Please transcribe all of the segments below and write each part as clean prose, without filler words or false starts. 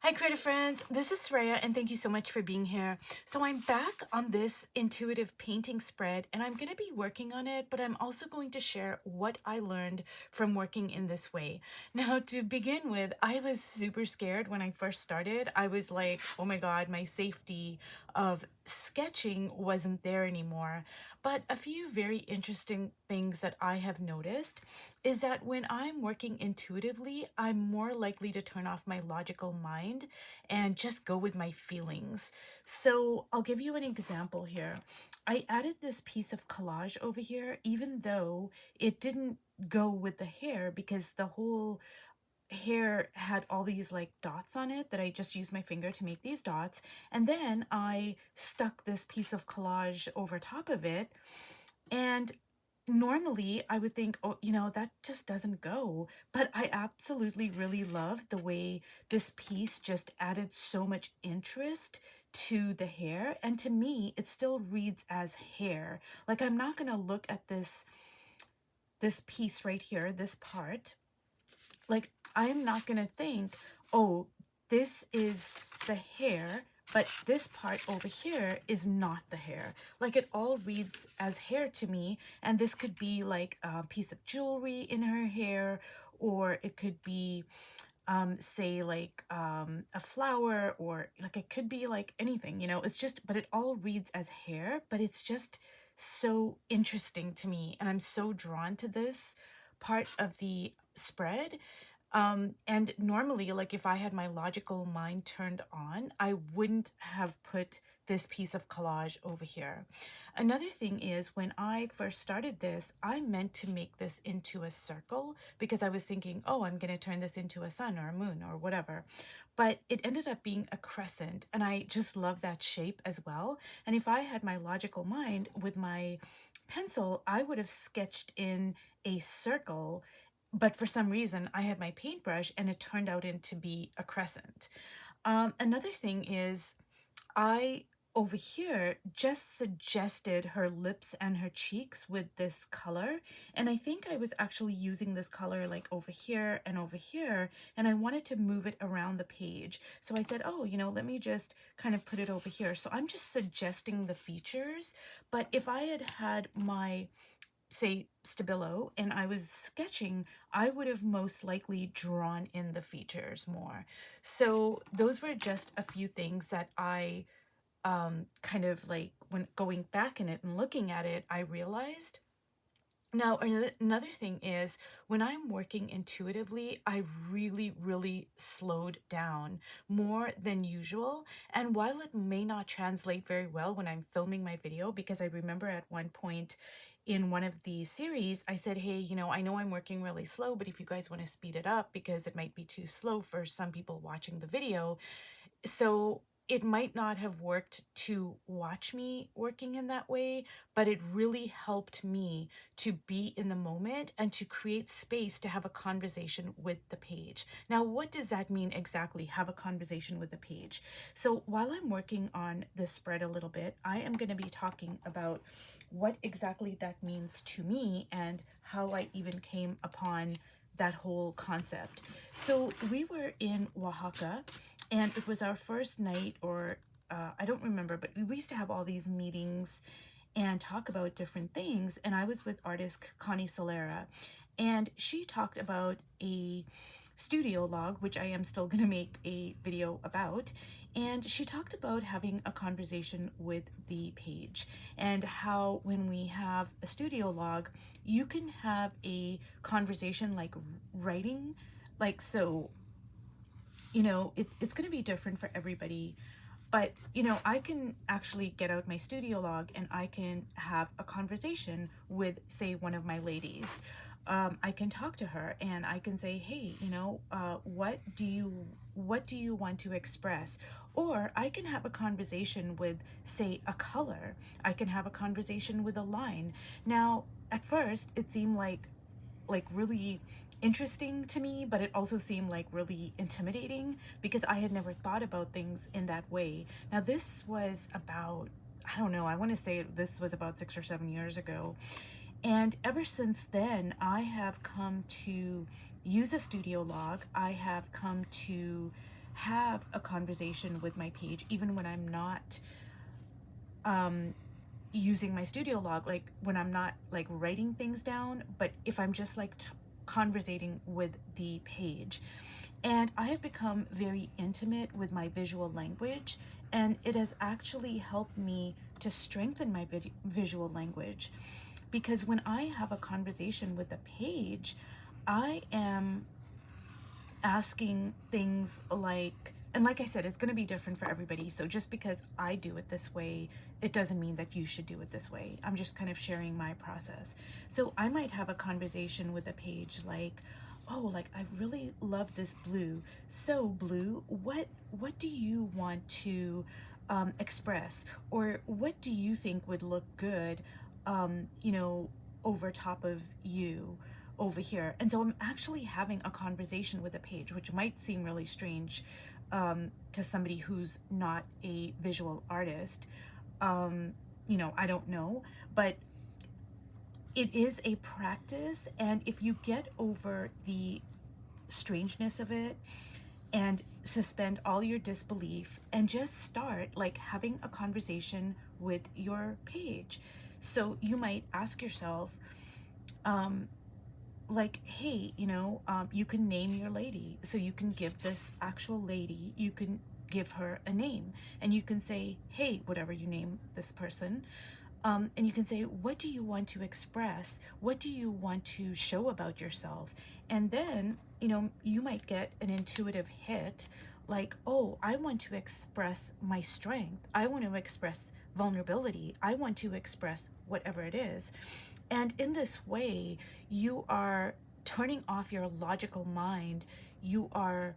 Hi creative friends, this is Soraya and thank you so much for being here. So I'm back on this intuitive painting spread and I'm going to be working on it, but I'm also going to share what I learned from working in this way. Now to begin with, I was super scared when I first started. I was like, oh my god, my safety of sketching wasn't there anymore. But a few very interesting things that I have noticed is that when I'm working intuitively, I'm more likely to turn off my logical mind and just go with my feelings. So I'll give you an example here. I added this piece of collage over here, even though it didn't go with the hair because the whole hair had all these like dots on it that I just used my finger to make these dots. And then I stuck this piece of collage over top of it. And normally I would think, oh, that just doesn't go. But I absolutely really love the way this piece just added so much interest to the hair. And to me, it still reads as hair. Like I'm not going to look at this piece right here, this part, like I'm not gonna think, oh, this is the hair, but this part over here is not the hair. Like it all reads as hair to me, and this could be like a piece of jewelry in her hair, or it could be say like a flower, or like it could be like anything, it's just, but it all reads as hair, but it's just so interesting to me and I'm so drawn to this part of the spread. And normally, like if I had my logical mind turned on, I wouldn't have put this piece of collage over here. Another thing is when I first started this, I meant to make this into a circle because I was thinking, oh, I'm going to turn this into a sun or a moon or whatever. But it ended up being a crescent and I just love that shape as well. And if I had my logical mind with my pencil, I would have sketched in a circle, but for some reason I had my paintbrush and it turned out into be a crescent. Another thing is I over here just suggested her lips and her cheeks with this color, and I think I was actually using this color like over here and over here, and I wanted to move it around the page, so I said, oh, let me just kind of put it over here. So I'm just suggesting the features, but if I had had my, say, Stabilo and I was sketching, I would have most likely drawn in the features more. So those were just a few things that I kind of like when going back in it and looking at it, I realized. Now, another thing is when I'm working intuitively, I really, really slowed down more than usual. And while it may not translate very well when I'm filming my video, because I remember at one point in one of the series, I said, hey, I know I'm working really slow, but if you guys want to speed it up because it might be too slow for some people watching the video. So it might not have worked to watch me working in that way, but it really helped me to be in the moment and to create space to have a conversation with the page. Now, what does that mean exactly, have a conversation with the page? So while I'm working on the spread a little bit, I am going to be talking about what exactly that means to me and how I even came upon that whole concept. So we were in Oaxaca and it was our first night, or I don't remember, but we used to have all these meetings and talk about different things. And I was with artist Connie Solera, and she talked about a studio log, which I am still going to make a video about. And she talked about having a conversation with the page and how when we have a studio log, you can have a conversation like writing, like so it's going to be different for everybody. But, I can actually get out my studio log and I can have a conversation with, say, one of my ladies. I can talk to her and I can say, hey, what do you want to express? Or I can have a conversation with, say, a color. I can have a conversation with a line. Now, at first, it seemed like really interesting to me, but it also seemed like really intimidating because I had never thought about things in that way. Now, this was about, I don't know, I want to say this was about 6 or 7 years ago. And ever since then, I have come to use a studio log. I have come to have a conversation with my page, even when I'm not using my studio log, like when I'm not like writing things down, but if I'm just like conversating with the page. And I have become very intimate with my visual language, and it has actually helped me to strengthen my visual language, because when I have a conversation with the page, I am asking things like, and like I said, it's going to be different for everybody. So just because I do it this way, it doesn't mean that you should do it this way. I'm just kind of sharing my process. So I might have a conversation with a page like, oh, like I really love this blue. So blue, what do you want to express, or what do you think would look good, you know, over top of you over here? And so I'm actually having a conversation with a page, which might seem really strange to somebody who's not a visual artist. You know, I don't know, but it is a practice. And if you get over the strangeness of it and suspend all your disbelief and just start like having a conversation with your page. So you might ask yourself, like, hey, you know, you can name your lady. So you can give this actual lady, you can give her a name, and you can say, hey, whatever you name this person. And you can say, what do you want to express? What do you want to show about yourself? And then, you know, you might get an intuitive hit like, oh, I want to express my strength. I want to express vulnerability. I want to express whatever it is. And in this way, you are turning off your logical mind. You are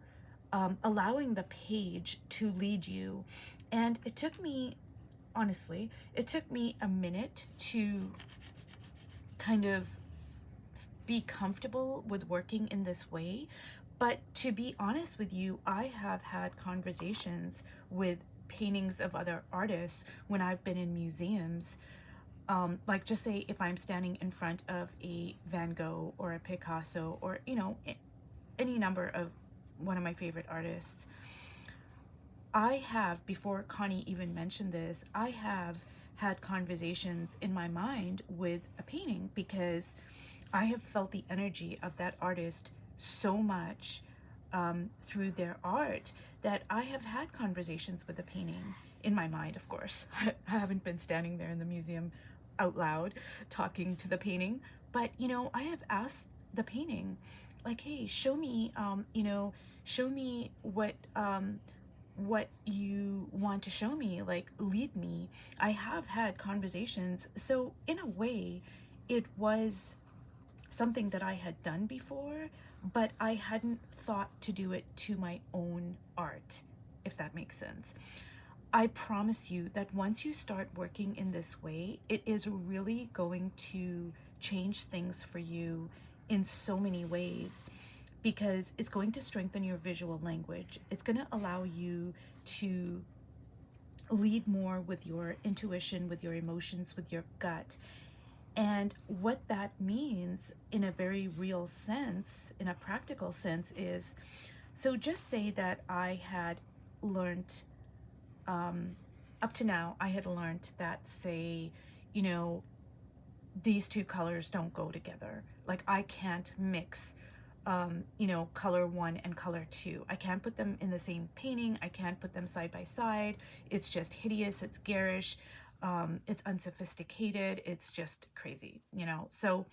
allowing the page to lead you. And it took me, honestly, it took me a minute to kind of be comfortable with working in this way. But to be honest with you, I have had conversations with paintings of other artists when I've been in museums. Like, just say if I'm standing in front of a Van Gogh or a Picasso, or, you know, any number of one of my favorite artists, I have, before Connie even mentioned this, I have had conversations in my mind with a painting, because I have felt the energy of that artist so much through their art, that I have had conversations with the painting in my mind, of course. I haven't been standing there in the museum out loud talking to the painting, but, you know, I have asked the painting, like, hey, show me, you know, show me what you want to show me, like, lead me. I have had conversations. So in a way, it was something that I had done before, but I hadn't thought to do it to my own art, if that makes sense. I promise you that once you start working in this way, it is really going to change things for you in so many ways, because it's going to strengthen your visual language. It's going to allow you to lead more with your intuition, with your emotions, with your gut. And what that means in a very real sense, in a practical sense, is, so just say that I had learned, up to now, I had learned that, say, you know, these two colors don't go together. Like, I can't mix, you know, color one and color two. I can't put them in the same painting. I can't put them side by side. It's just hideous. It's garish. It's unsophisticated. It's just crazy, you know? So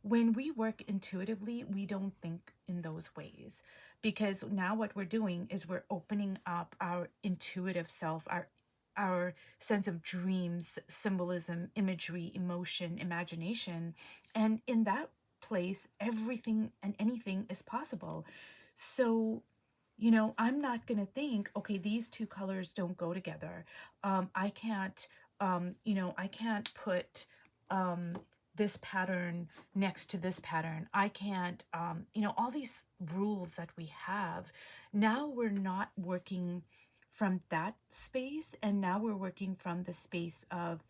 when we work intuitively, we don't think in those ways, because now what we're doing is we're opening up our intuitive self, our sense of dreams, symbolism, imagery, emotion, imagination. And in that place, everything and anything is possible. So, you know, I'm not going to think, okay, these two colors don't go together. I can't, you know, I can't put this pattern next to this pattern. I can't, you know, all these rules that we have. Now we're not working from that space, and now we're working from the space of,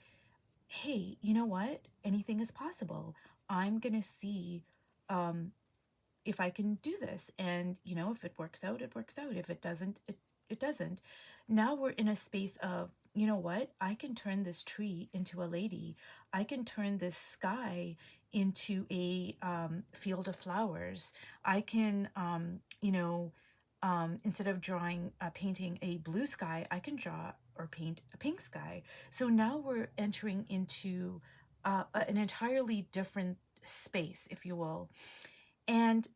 hey, you know what? Anything is possible. I'm going to see if I can do this. And, you know, if it works out, it works out. If it doesn't, it doesn't. Now we're in a space of, you know what? I can turn this tree into a lady. I can turn this sky into a field of flowers. I can, instead of painting a blue sky, I can draw or paint a pink sky. So now we're entering into an entirely different space, if you will. And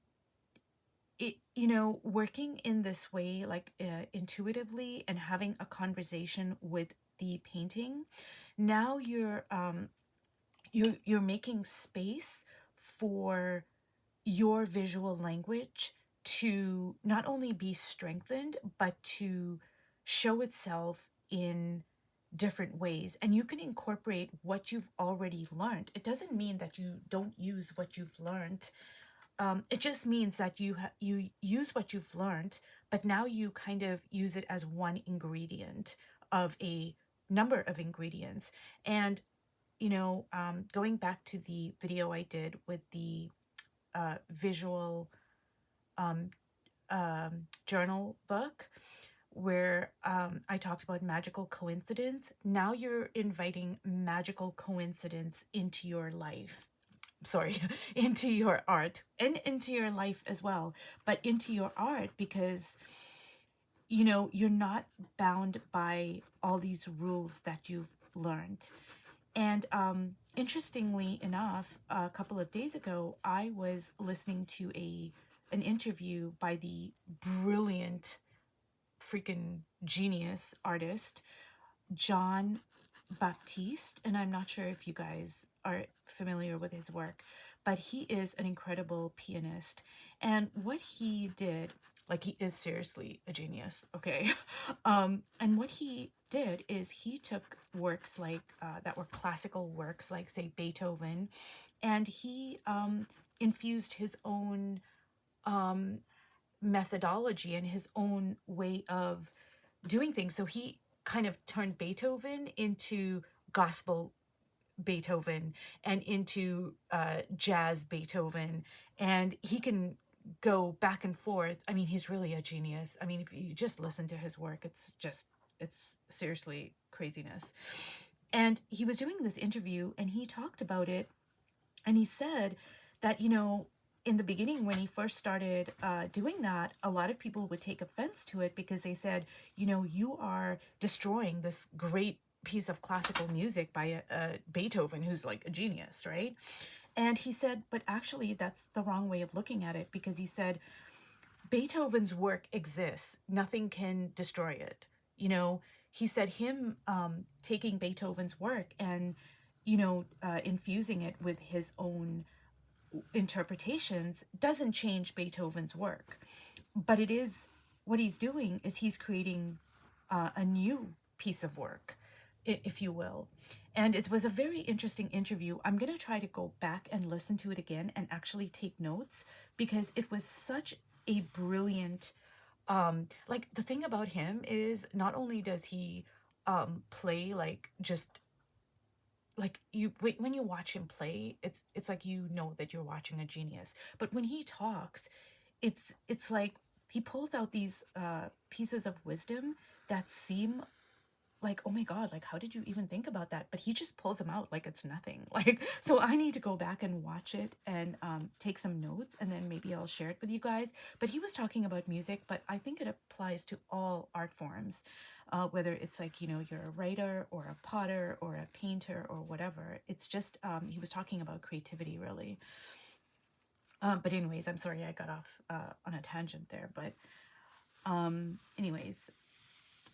working in this way, like intuitively, and having a conversation with the painting, now you're making space for your visual language to not only be strengthened, but to show itself in different ways. And you can incorporate what you've already learned. It doesn't mean that you don't use what you've learned. It just means that you use what you've learned, but now you kind of use it as one ingredient of a number of ingredients. And going back to the video I did with the visual journal book, where I talked about magical coincidence. Now you're inviting magical coincidence into your life. Sorry, into your art and into your life as well, but into your art, because you're not bound by all these rules that you've learned. And interestingly enough, a couple of days ago, I was listening to an interview by the brilliant, freaking genius artist, John Baptiste. And I'm not sure if you guys are familiar with his work, but he is an incredible pianist. And what he did, like, he is seriously a genius, okay? And what he did is he took works like that were classical works, like, say, Beethoven, and he infused his own methodology and his own way of doing things. So he kind of turned Beethoven into gospel Beethoven and into jazz Beethoven, and he can go back and forth. I mean, he's really a genius. I mean, if you just listen to his work, it's seriously craziness. And he was doing this interview and he talked about it, and he said that, in the beginning, when he first started doing that, a lot of people would take offense to it because they said, you are destroying this great piece of classical music by Beethoven, who's like a genius, right? And he said, but actually, that's the wrong way of looking at it, because he said, Beethoven's work exists. Nothing can destroy it. He said him taking Beethoven's work and, infusing it with his own interpretations doesn't change Beethoven's work. But it is, what he's doing is he's creating a new piece of work, if you will. And it was a very interesting interview. I'm going to try to go back and listen to it again and actually take notes, because it was such a brilliant, like, the thing about him is not only does he play, like, just like, when you watch him play, it's like, that you're watching a genius. But when he talks, it's like he pulls out these pieces of wisdom that seem like, oh my God, like, how did you even think about that? But he just pulls them out like it's nothing. Like, so I need to go back and watch it and take some notes, and then maybe I'll share it with you guys. But he was talking about music, but I think it applies to all art forms, whether it's like, you're a writer or a potter or a painter or whatever. It's just, he was talking about creativity, really. But anyways, I'm sorry I got off on a tangent there. But anyways,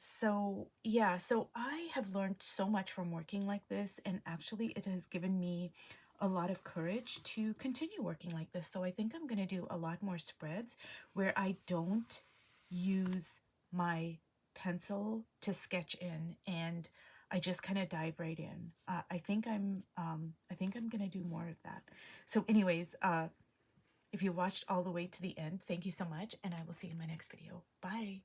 so yeah, so I have learned so much from working like this, and actually it has given me a lot of courage to continue working like this. So I think I'm going to do a lot more spreads where I don't use my pencil to sketch in, and I just kind of dive right in. I think I'm going to do more of that. So anyways, if you watched all the way to the end, thank you so much, and I will see you in my next video. Bye.